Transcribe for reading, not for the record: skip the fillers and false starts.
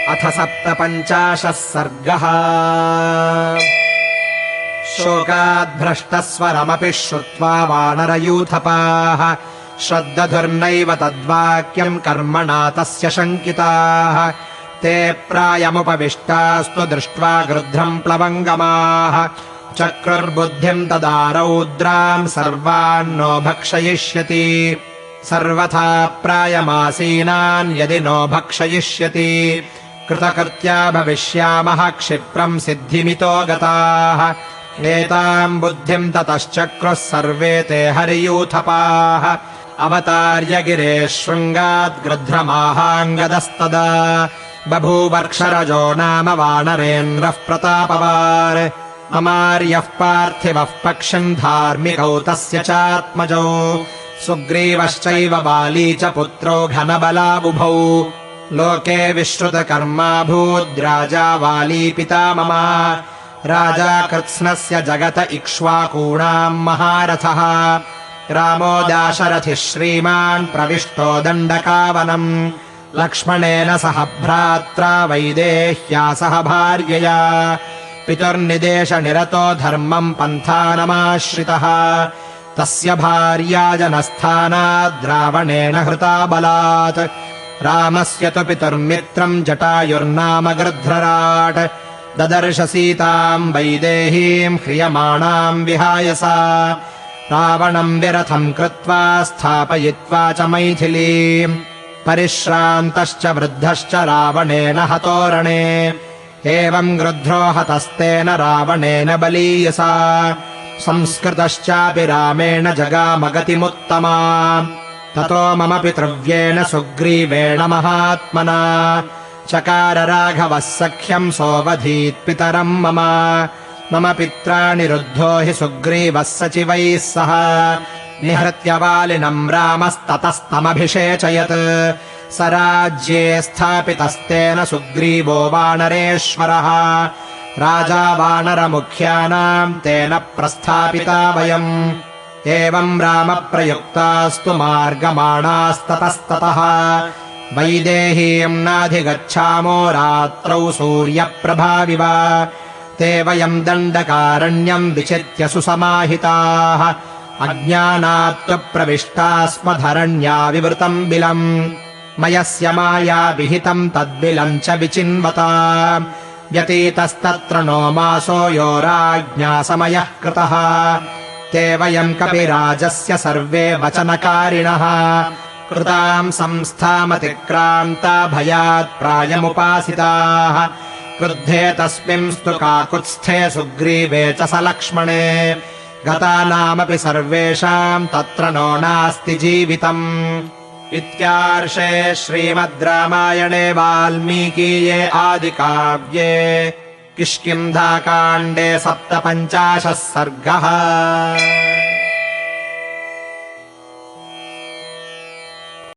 अथ 57 सर्गः। शोकाद्भ्रष्टस्वरमपि श्रुत्वा वानरयूथपाः श्रद्दधुर्नैव तद्वाक्यम् कर्मणा तस्य शङ्किताः। ते प्रायमुपविष्टास्तु दृष्ट्वा गृध्रम् प्लवङ्गमाः चक्रुर्बुद्धिम् तदा रौद्राम् सर्वान्नो भक्षयिष्यति। सर्वथा प्रायमासीनान् यदि नो भक्षयिष्यति कृतकृत्या भविष्यामः क्षिप्रम् सिद्धिमितो गताः। एताम् बुद्धिम् ततश्चक्रुः सर्वे ते हरियूथपाः अवतार्य गिरेः शृङ्गात् गृध्रमाहाङ्गदस्तदा। बभूवर्क्षरजो नाम वानरेन्द्रः प्रतापवान् अमार्यः पार्थिवः पक्षम् धार्मिकौ तस्य चात्मजौ। सुग्रीवश्चैव बाली च पुत्रौ घनबलाबुभौ। लोके विश्रुतकर्माभूद्राजा वाली पितामम। राजा कृत्स्नस्य जगत इक्ष्वाकूणाम् महारथः। रामो दाशरथिः श्रीमान् प्रविष्टो दण्डकावनम्। लक्ष्मणेन सह भ्रात्रा वैदेह्या सह भार्यया। पितुर्निदेशनिरतो धर्मम् पन्थानमाश्रितः। तस्य भार्या जनस्थानाद् रावणेन हृता बलात्। रामस्य तु पितुर्मित्रम् जटायुर्नाम गृध्रराट्। ददर्श सीताम् वैदेहीम् ह्रियमाणाम् विहाय सा। रावणम् विरथम् कृत्वा स्थापयित्वा च मैथिलीम्। परिश्रान्तश्च वृद्धश्च रावणेन हतोरणे। एवम् गृध्रो हतस्तेन रावणेन बलीयसा। संस्कृतश्चापि रामेण जगामगतिमुत्तमा। ततो मम पितृव्येन सुग्रीवेण महात्मना चकार राघवः सख्यम् सोऽवधीत्पितरम् मम। मम पित्रा निरुद्धो हि सुग्रीवः सचिवैः सह। निहृत्य वालिनम् रामस्ततस्तमभिषेचयत्। स राज्ये स्थापितस्तेन सुग्रीवो वानरेश्वरः। राजा वानरमुख्यानाम् तेन प्रस्थापिता वयम्। एवम् रामप्रयुक्तास्तु मार्गमाणास्ततस्ततः। वैदेहीम् नाधिगच्छामो रात्रौ सूर्यप्रभाविव। ते वयम् दण्डकारण्यम् विचित्य सुसमाहिताः। अज्ञानात्तु प्रविष्टा स्म धरण्या विवृतम् बिलम्। मयस्य माया विहितम् तद्बिलम् च विचिन्वता। व्यतीतस्तत्र नो मासो यो राज्ञा समयः कृतः। ते वयम् कपिराजस्य सर्वे वचनकारिणः। कृताम् संस्थामतिक्रान्ता भयात् प्रायमुपासिताः। क्रुद्धे तस्मिंस्तु काकुत्स्थे सुग्रीवे च स लक्ष्मणे। गतानामपि सर्वेषाम् तत्र नो नास्ति जीवितम्। इत्यार्षे श्रीमद् रामायणे वाल्मीकीये आदिकाव्ये किष्किन्धाकाण्डे 57 सर्गः।